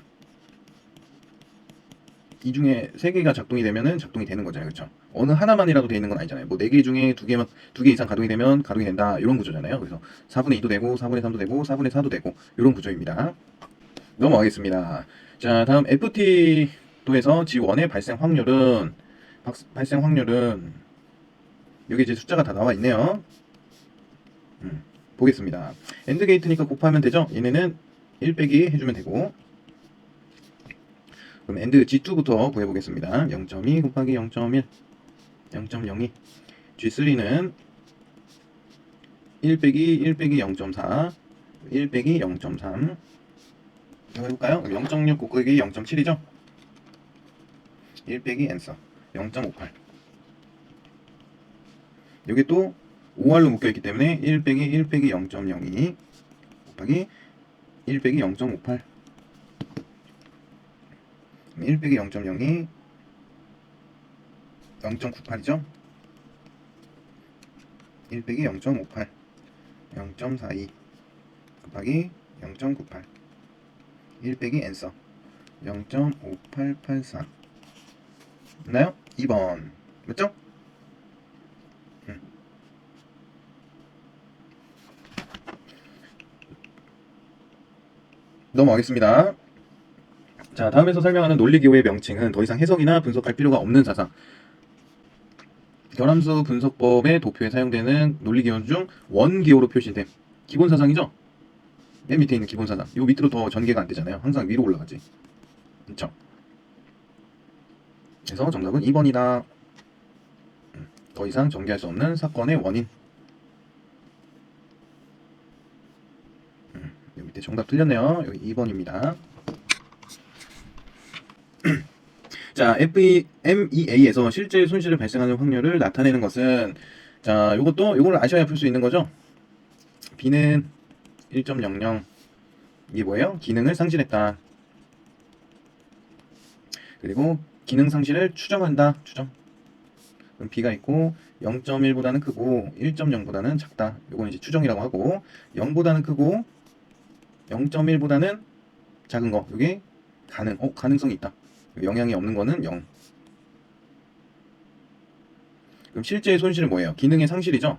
이 중에 3개가 작동이 되면은 작동이 되는 거잖아요. 그렇죠? 어느 하나만이라도 돼 있는 건 아니잖아요. 뭐 4개 중에 2개 이상 가동이 되면 가동이 된다. 이런 구조잖아요. 그래서 4분의 2도 되고 4분의 3도 되고 4분의 4도 되고 이런 구조입니다. 넘어가겠습니다. 자, 다음 FT도에서 G1의 발생 확률은 여기 이제 숫자가 다 나와 있네요. 보겠습니다. 엔드 게이트니까 곱하면 되죠? 얘네는 1 빼기 해주면 되고 그럼 엔드 G2부터 구해보겠습니다. 0.2 곱하기 0.1 0.02 G3는 1 빼기 1 빼기 0.4 1 빼기 0.3 이거 해볼까요? 0.6 곱하기 0.7이죠? 1 빼기 n서 0.58 여기 또 5R로 묶여있기 때문에 1 빼기 1 빼기 0.02 곱하기 1 빼기 0.58 1 빼기 0.02 0.98이죠? 1 빼기 0.58 0.42 곱하기 0.98 1 빼기 n서 0.5884 맞나요? 2번 맞죠? 넘어가겠습니다. 자, 다음에서 설명하는 논리기호의 명칭은 더 이상 해석이나 분석할 필요가 없는 사상. 결함수 분석법의 도표에 사용되는 논리기호 중 원기호로 표시된 기본사상이죠? 맨 밑에 있는 기본사상. 요 밑으로 더 전개가 안 되잖아요. 항상 위로 올라가지. 그쵸? 그래서 정답은 2번이다. 더 이상 전개할 수 없는 사건의 원인. 여기 밑에 정답 틀렸네요. 여기 2번입니다. 자, MEA에서 실제 손실을 발생하는 확률을 나타내는 것은 자, 요걸 아셔야 풀 수 있는 거죠. B는 1.00 이게 뭐예요? 기능을 상실했다. 그리고 기능 상실을 추정한다. 추정. 그럼 B가 있고 0.1보다는 크고 1.0보다는 작다. 요건 이제 추정이라고 하고 0보다는 크고 0.1보다는 작은 거. 요게 가능성이 있다. 영향이 없는 거는 0. 그럼 실제의 손실은 뭐예요? 기능의 상실이죠?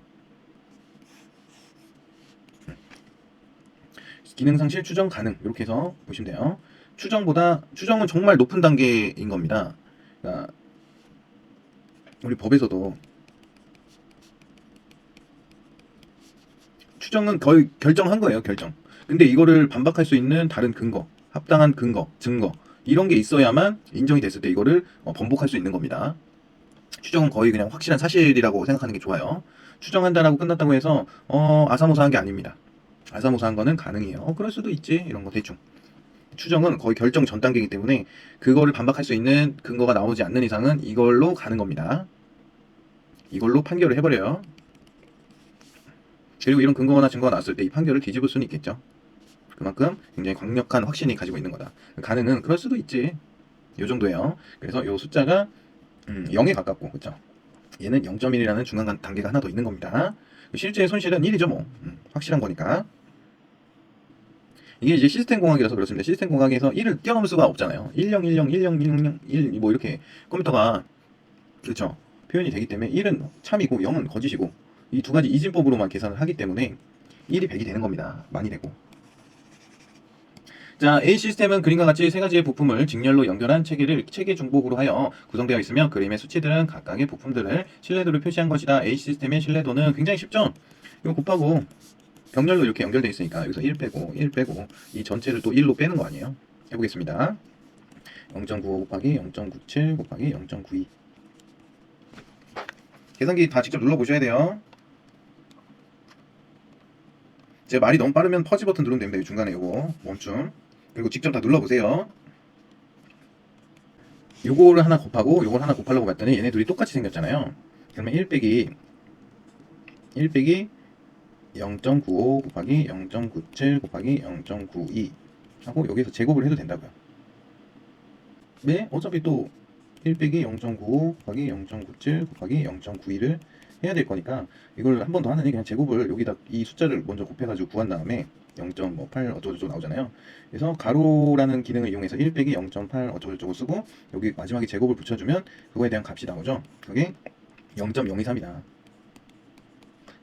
기능 상실 추정 가능. 이렇게 해서 보시면 돼요. 추정은 정말 높은 단계인 겁니다. 그러니까 우리 법에서도 추정은 거의 결정한 거예요. 결정. 근데 이거를 반박할 수 있는 다른 근거, 합당한 근거, 증거 이런 게 있어야만 인정이 됐을 때 이거를 번복할 수 있는 겁니다. 추정은 거의 그냥 확실한 사실이라고 생각하는 게 좋아요. 추정한다라고 끝났다고 해서 아사모사한 게 아닙니다. 아사모사한 거는 가능해요. 그럴 수도 있지. 이런 거 대충. 추정은 거의 결정 전 단계이기 때문에 그거를 반박할 수 있는 근거가 나오지 않는 이상은 이걸로 가는 겁니다. 이걸로 판결을 해버려요. 그리고 이런 근거나 증거가 나왔을 때 이 판결을 뒤집을 수는 있겠죠. 그만큼 굉장히 강력한 확신이 가지고 있는 거다. 가능은 그럴 수도 있지. 요 정도예요. 그래서 요 숫자가 0에 가깝고, 그쵸? 얘는 0.1이라는 중간 단계가 하나 더 있는 겁니다. 실제 손실은 1이죠, 뭐. 확실한 거니까. 이게 이제 시스템 공학이라서 그렇습니다. 시스템 공학에서 1을 뛰어넘을 수가 없잖아요. 1010, 1010, 1, 뭐 이렇게 컴퓨터가, 그렇죠, 표현이 되기 때문에 1은 참이고 0은 거짓이고, 이 두 가지 이진법으로만 계산을 하기 때문에 1이 100이 되는 겁니다. 많이 되고. 자, A 시스템은 그림과 같이 세 가지의 부품을 직렬로 연결한 체계를 체계 중복으로 하여 구성되어 있으며 그림의 수치들은 각각의 부품들을 신뢰도를 표시한 것이다. A 시스템의 신뢰도는 굉장히 쉽죠? 이거 곱하고 병렬로 이렇게 연결되어 있으니까 여기서 1 빼고 1 빼고 이 전체를 또 1로 빼는 거 아니에요? 해보겠습니다. 0.95 곱하기 0.97 곱하기 0.92. 계산기 다 직접 눌러보셔야 돼요. 제 말이 너무 빠르면 퍼지 버튼 누르면 됩니다. 중간에 요거 멈춤. 그리고 직접 다 눌러보세요. 요거를 하나 곱하고 요걸 하나 곱하려고 봤더니 얘네 둘이 똑같이 생겼잖아요. 그러면 1 빼기 0.95 곱하기 0.97 곱하기 0.92 하고 여기서 제곱을 해도 된다고요. 네, 어차피 또 1 빼기 0.95 곱하기 0.97 곱하기 0.92를 해야 될 거니까 이걸 한 번 더 하느니 그냥 제곱을 여기다 이 숫자를 먼저 곱해가지고 구한 다음에 0.8 어쩌고저쩌고 나오잖아요. 그래서 가로라는 기능을 이용해서 1 빼기 0.8 어쩌고저쩌고 쓰고 여기 마지막에 제곱을 붙여주면 그거에 대한 값이 나오죠. 그게 0.023이다.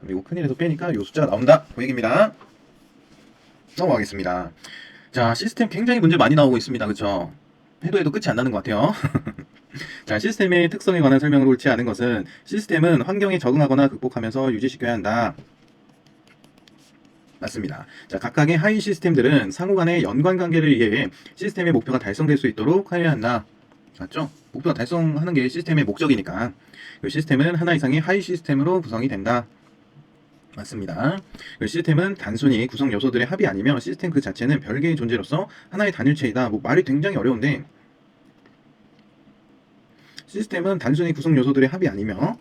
그리고 큰일에서 빼니까 요 숫자가 나온다. 그 얘기입니다. 넘어가겠습니다. 자, 시스템 굉장히 문제 많이 나오고 있습니다. 그쵸? 해도 끝이 안 나는 것 같아요. 자, 시스템의 특성에 관한 설명을 옳지 않은 것은 시스템은 환경에 적응하거나 극복하면서 유지시켜야 한다. 맞습니다. 자, 각각의 하위 시스템들은 상호 간의 연관 관계를 이해해 시스템의 목표가 달성될 수 있도록 하여야 한다. 맞죠? 목표가 달성하는 게 시스템의 목적이니까. 그 시스템은 하나 이상의 하위 시스템으로 구성이 된다. 맞습니다. 그 시스템은 단순히 구성 요소들의 합이 아니며 시스템 그 자체는 별개의 존재로서 하나의 단일체이다. 뭐 말이 굉장히 어려운데 시스템은 단순히 구성 요소들의 합이 아니며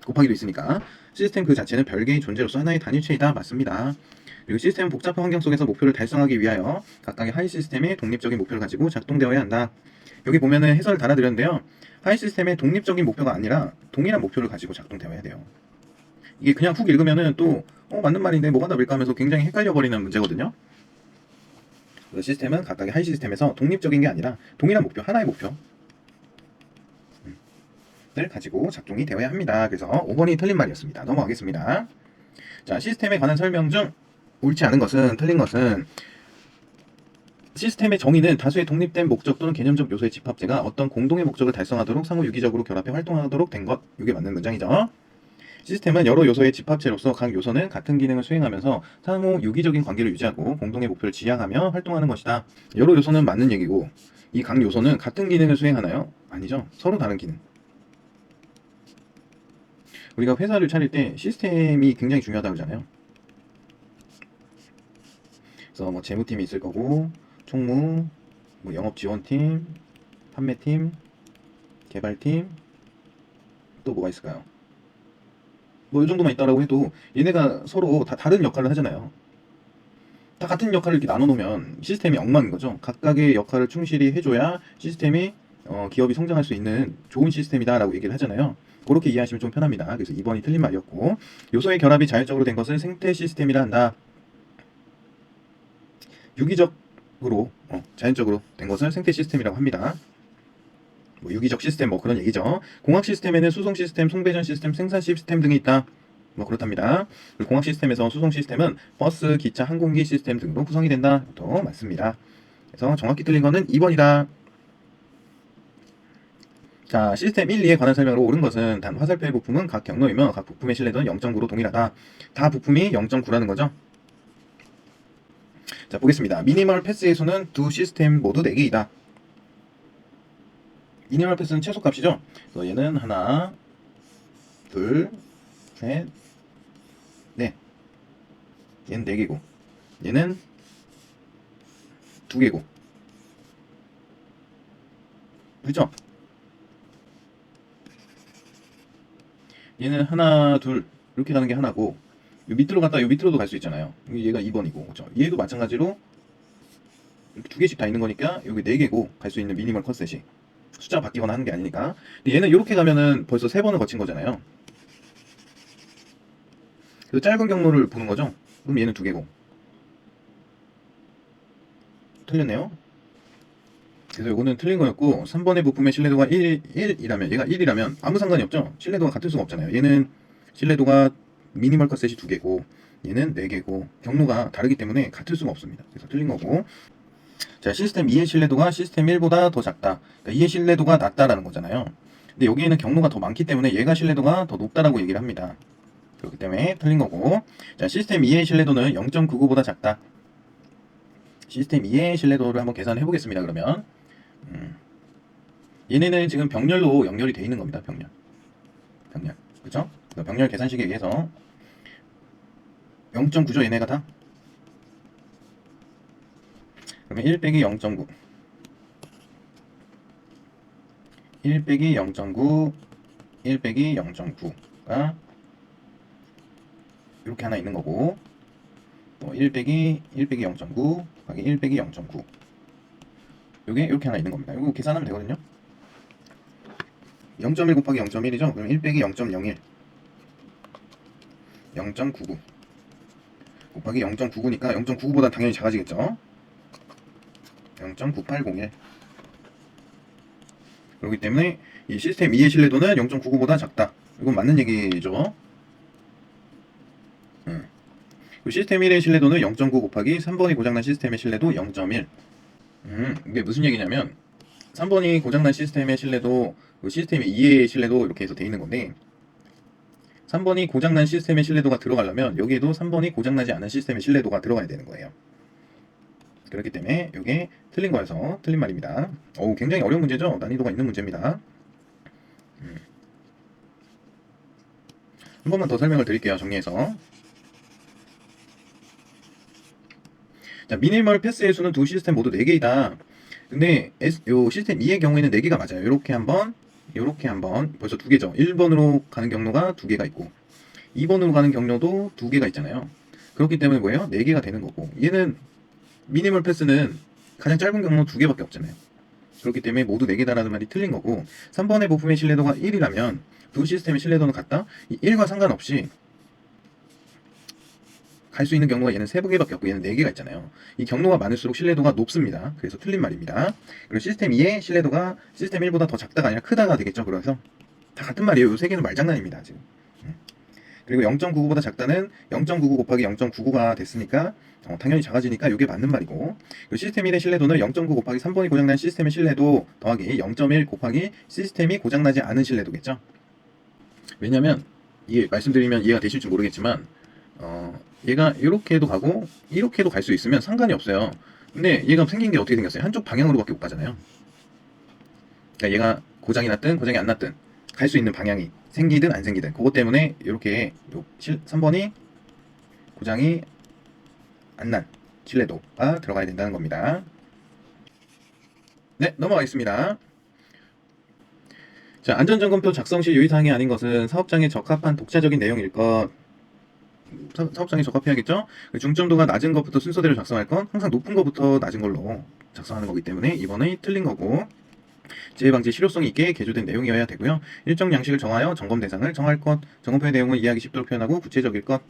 곱하기도 있으니까 시스템 그 자체는 별개의 존재로서 하나의 단일체이다. 맞습니다. 그리고 시스템은 복잡한 환경 속에서 목표를 달성하기 위하여 각각의 하위 시스템의 독립적인 목표를 가지고 작동되어야 한다. 여기 보면은 해설을 달아드렸는데요. 하위 시스템의 독립적인 목표가 아니라 동일한 목표를 가지고 작동되어야 돼요. 이게 그냥 훅 읽으면은 또 맞는 말인데 뭐가 답일까 하면서 굉장히 헷갈려 버리는 문제거든요. 그래서 시스템은 각각의 하위 시스템에서 독립적인 게 아니라 동일한 목표, 하나의 목표 를 가지고 작동이 되어야 합니다. 그래서 5번이 틀린 말이었습니다. 넘어가겠습니다. 자, 시스템에 관한 설명 중 옳지 않은 것은, 틀린 것은 시스템의 정의는 다수의 독립된 목적 또는 개념적 요소의 집합체가 어떤 공동의 목적을 달성하도록 상호 유기적으로 결합해 활동하도록 된 것. 이게 맞는 문장이죠. 시스템은 여러 요소의 집합체로서 각 요소는 같은 기능을 수행하면서 상호 유기적인 관계를 유지하고 공동의 목표를 지향하며 활동하는 것이다. 여러 요소는 맞는 얘기고 이 각 요소는 같은 기능을 수행하나요? 아니죠. 서로 다른 기능. 우리가 회사를 차릴 때 시스템이 굉장히 중요하다고 하잖아요. 그래서 뭐 재무팀이 있을 거고 총무, 뭐 영업지원팀, 판매팀, 개발팀, 또 뭐가 있을까요? 뭐 이 정도만 있다라고 해도 얘네가 서로 다 다른 역할을 하잖아요. 다 같은 역할을 이렇게 나눠 놓으면 시스템이 엉망인 거죠. 각각의 역할을 충실히 해줘야 시스템이 기업이 성장할 수 있는 좋은 시스템이다라고 얘기를 하잖아요. 그렇게 이해하시면 좀 편합니다. 그래서 2번이 틀린 말이었고 요소의 결합이 자율적으로 된 것을 생태 시스템이라 한다. 유기적으로 자연적으로 된 것을 생태 시스템이라고 합니다. 뭐 유기적 시스템 뭐 그런 얘기죠. 공학 시스템에는 수송 시스템, 송배전 시스템, 생산 시스템 등이 있다. 뭐 그렇답니다. 공학 시스템에서 수송 시스템은 버스, 기차, 항공기 시스템 등으로 구성이 된다. 또 맞습니다. 그래서 정확히 틀린 거는 2번이다. 자, 시스템 1, 2에 관한 설명으로 옳은 것은 단 화살표의 부품은 각 경로이며 각 부품의 신뢰도는 0.9로 동일하다. 다 부품이 0.9라는 거죠. 자, 보겠습니다. 미니멀 패스의 수는 두 시스템 모두 4개이다. 미니멀 패스는 최소값이죠. 그래서 얘는 하나, 둘, 셋, 넷. 얘는 4개고 얘는 2개고 그죠? 얘는 하나, 둘 이렇게 가는 게 하나고, 요 밑으로 갔다 요 밑으로도 갈 수 있잖아요. 얘가 2번이고, 그렇죠? 얘도 마찬가지로 이렇게 두 개씩 다 있는 거니까 여기 네 개고, 갈 수 있는 미니멀 컷셋이 숫자가 바뀌거나 하는 게 아니니까. 근데 얘는 이렇게 가면은 벌써 세 번을 거친 거잖아요. 그래서 짧은 경로를 보는 거죠. 그럼 얘는 두 개고. 틀렸네요. 그래서 요거는 틀린 거였고, 3번의 부품의 신뢰도가 1이라면, 얘가 1이라면 아무 상관이 없죠. 신뢰도가 같을 수가 없잖아요. 얘는 신뢰도가 미니멀 컷셋이 두 개고, 얘는 네 개고, 경로가 다르기 때문에 같을 수가 없습니다. 그래서 틀린 거고. 자, 시스템 2의 신뢰도가 시스템 1보다 더 작다. 그러니까 2의 신뢰도가 낮다라는 거잖아요. 근데 여기에는 경로가 더 많기 때문에 얘가 신뢰도가 더 높다라고 얘기를 합니다. 그렇기 때문에 틀린 거고. 자, 시스템 2의 신뢰도는 0.99보다 작다. 시스템 2의 신뢰도를 한번 계산해 보겠습니다. 그러면 얘네는 지금 병렬로 연결이 돼 있는 겁니다. 병렬. 그죠? 병렬 계산식에 의해서 0.9죠. 얘네가 다. 그러면 1 빼기 0.9, 1 빼기 0.9, 1 빼기 0.9가 이렇게 하나 있는 거고, 또 1 빼기 0.9 곱하기 1 빼기 0.9, 요게 이렇게 하나 있는 겁니다. 이거 계산하면 되거든요. 0.1 곱하기 0.1이죠. 그럼 1 빼기 0.01, 0.99 곱하기 0.99니까 0.99보다 당연히 작아지겠죠. 0.9801. 그렇기 때문에 이 시스템 2의 신뢰도는 0.99보다 작다. 이건 맞는 얘기죠. 시스템 1의 신뢰도는 0.9 곱하기 3번이 고장난 시스템의 신뢰도 0.1. 이게 무슨 얘기냐면 3번이 고장난 시스템의 신뢰도, 시스템 2의 신뢰도 이렇게 해서 돼 있는 건데, 3번이 고장난 시스템의 신뢰도가 들어가려면 여기에도 3번이 고장나지 않은 시스템의 신뢰도가 들어가야 되는 거예요. 그렇기 때문에 이게 틀린 거여서 틀린 말입니다. 굉장히 어려운 문제죠. 난이도가 있는 문제입니다. 한 번만 더 설명을 드릴게요. 정리해서. 자, 미니멀 패스의 수는 두 시스템 모두 4개이다. 근데 요 시스템 2의 경우에는 4개가 맞아요. 요렇게 한번 벌써 2개죠. 1번으로 가는 경로가 2개가 있고 2번으로 가는 경로도 2개가 있잖아요. 그렇기 때문에 뭐예요? 4개가 되는 거고, 얘는 미니멀 패스는 가장 짧은 경로 2개밖에 없잖아요. 그렇기 때문에 모두 4개다라는 말이 틀린 거고, 3번의 부품의 신뢰도가 1이라면 두 시스템의 신뢰도는 같다? 이 1과 상관없이 갈 수 있는 경로가 얘는 3개밖에 없고 얘는 4개가 있잖아요. 이 경로가 많을수록 신뢰도가 높습니다. 그래서 틀린 말입니다. 그리고 시스템 2의 신뢰도가 시스템 1보다 더 작다가 아니라 크다가 되겠죠. 그래서 다 같은 말이에요. 이 3개는 말장난입니다. 지금. 그리고 0.99보다 작다는 0.99 곱하기 0.99가 됐으니까 당연히 작아지니까 이게 맞는 말이고, 그리고 시스템 1의 신뢰도는 0.9 곱하기 3번이 고장난 시스템의 신뢰도 더하기 0.1 곱하기 시스템이 고장나지 않은 신뢰도겠죠. 왜냐면 이게 말씀드리면 이해가 되실지 모르겠지만 얘가 이렇게도 가고 이렇게도 갈 수 있으면 상관이 없어요. 근데 얘가 생긴 게 어떻게 생겼어요? 한쪽 방향으로밖에 못 가잖아요. 그러니까 얘가 고장이 났든 고장이 안 났든 갈 수 있는 방향이 생기든 안 생기든, 그것 때문에 이렇게 3번이 고장이 안 난 신뢰도가 들어가야 된다는 겁니다. 네, 넘어가겠습니다. 자, 안전점검표 작성 시 유의사항이 아닌 것은 사업장에 적합한 독자적인 내용일 것. 사업장에 적합해야겠죠? 중점도가 낮은 것부터 순서대로 작성할 건 항상 높은 것부터 낮은 걸로 작성하는 거기 때문에 2번이 틀린 거고, 재해방지 실효성이 있게 개조된 내용이어야 되고요. 일정 양식을 정하여 점검 대상을 정할 것, 점검표의 내용을 이해하기 쉽도록 표현하고 구체적일 것,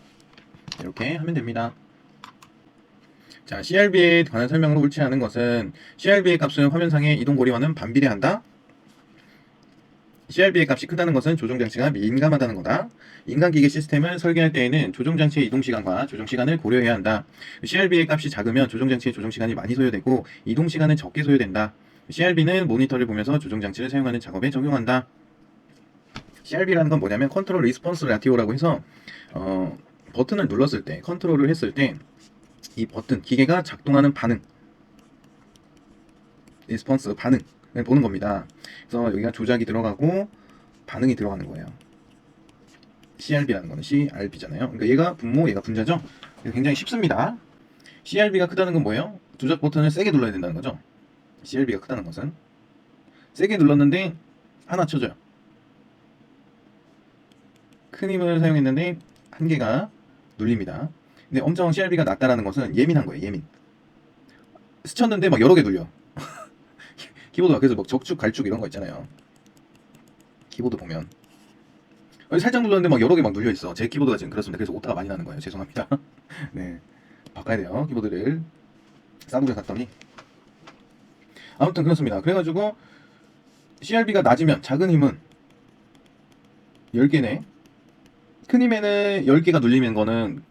이렇게 하면 됩니다. 자, CRB에 관한 설명으로 옳지 않은 것은 CRB의 값은 화면상의 이동거리와는 반비례한다. CRB의 값이 크다는 것은 조종장치가 민감하다는 거다. 인간기계 시스템을 설계할 때에는 조종장치의 이동시간과 조종시간을 고려해야 한다. CRB의 값이 작으면 조종장치의 조종시간이 많이 소요되고 이동시간은 적게 소요된다. CRB는 모니터를 보면서 조종장치를 사용하는 작업에 적용한다. CRB라는 건 뭐냐면 컨트롤 리스폰스 라티오라고 해서 버튼을 눌렀을 때, 컨트롤을 했을 때 이 버튼, 기계가 작동하는 반응, 리스폰스 반응을 보는 겁니다. 그래서 여기가 조작이 들어가고 반응이 들어가는 거예요. CRB라는 거는 CRB잖아요. 그러니까 얘가 분모, 얘가 분자죠. 굉장히 쉽습니다. CRB가 크다는 건 뭐예요? 조작 버튼을 세게 눌러야 된다는 거죠. CRB가 크다는 것은 세게 눌렀는데 하나 쳐져요. 큰 힘을 사용했는데 한 개가 눌립니다. 근데 엄청 CRB가 낮다라는 것은 예민한 거예요. 예민. 스쳤는데 막 여러 개 눌려. 키보드가 그래서 막 적축, 갈축 이런 거 있잖아요. 키보드 보면 살짝 눌렀는데 막 여러 개 막 눌려 있어. 제 키보드가 지금 그렇습니다. 그래서 오타가 많이 나는 거예요. 죄송합니다. 네, 바꿔야 돼요. 키보드를 싸구려 샀더니. 아무튼 그렇습니다. 그래가지고 CRB가 낮으면 작은 힘은 10개네. 큰 힘에는 10개가 눌리는 거는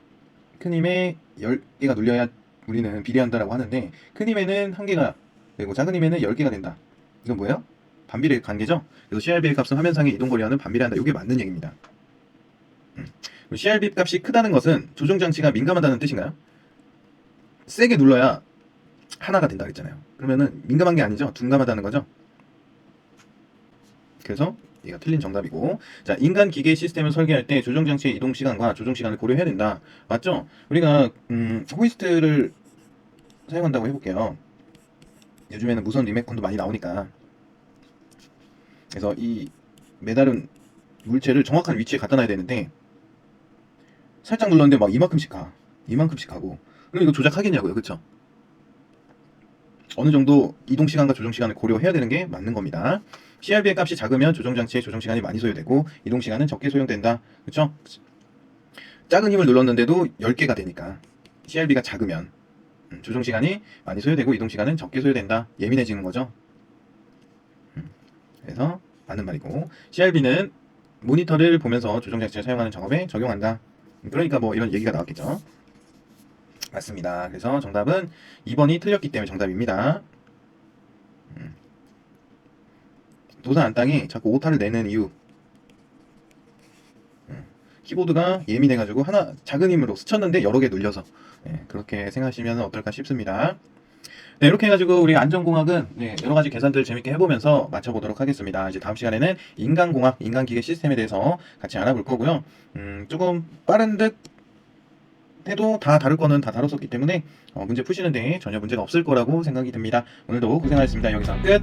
큰 힘에 10개가 눌려야 우리는 비례한다라고 하는데, 큰 힘에는 1개가 되고 작은 힘에는 10개가 된다. 이건 뭐예요? 반비례 관계죠? 그래서 CRB의 값은 화면상의 이동거리와는 반비례한다. 이게 맞는 얘기입니다. CRB 값이 크다는 것은 조종장치가 민감하다는 뜻인가요? 세게 눌러야 하나가 된다 그랬잖아요. 그러면은 민감한 게 아니죠. 둔감하다는 거죠. 그래서 얘가 틀린 정답이고, 자, 인간 기계 시스템을 설계할 때 조종장치의 이동 시간과 조종 시간을 고려해야 된다. 맞죠? 우리가 호이스트를 사용한다고 해볼게요. 요즘에는 무선 리모컨도 많이 나오니까. 그래서 이 매달은 물체를 정확한 위치에 갖다 놔야 되는데 살짝 눌렀는데 막 이만큼씩 가. 이만큼씩 하고. 그럼 이거 조작하겠냐고요. 그쵸? 어느 정도 이동 시간과 조종 시간을 고려해야 되는 게 맞는 겁니다. CRB의 값이 작으면 조종장치의 조종 시간이 많이 소요되고 이동 시간은 적게 소요된다. 그쵸? 작은 힘을 눌렀는데도 10개가 되니까 CRB가 작으면 조종 시간이 많이 소요되고 이동 시간은 적게 소요된다. 예민해지는 거죠. 그래서 맞는 말이고, CRB는 모니터를 보면서 조종장치를 사용하는 작업에 적용한다. 그러니까 뭐 이런 얘기가 나왔겠죠. 맞습니다. 그래서 정답은 2번이 틀렸기 때문에 정답입니다. 도산 안땅이 자꾸 오타를 내는 이유, 키보드가 예민해가지고 하나 작은 힘으로 스쳤는데 여러 개 눌려서, 그렇게 생각하시면 어떨까 싶습니다. 네, 이렇게 해가지고 우리 안전공학은 여러 가지 계산들 재밌게 해보면서 맞춰보도록 하겠습니다. 이제 다음 시간에는 인간공학, 인간기계 시스템에 대해서 같이 알아볼 거고요. 조금 빠른 듯 해도 다 다룰 거는 다 다뤘었기 때문에 문제 푸시는데 전혀 문제가 없을 거라고 생각이 듭니다. 오늘도 고생하셨습니다. 여기서 끝!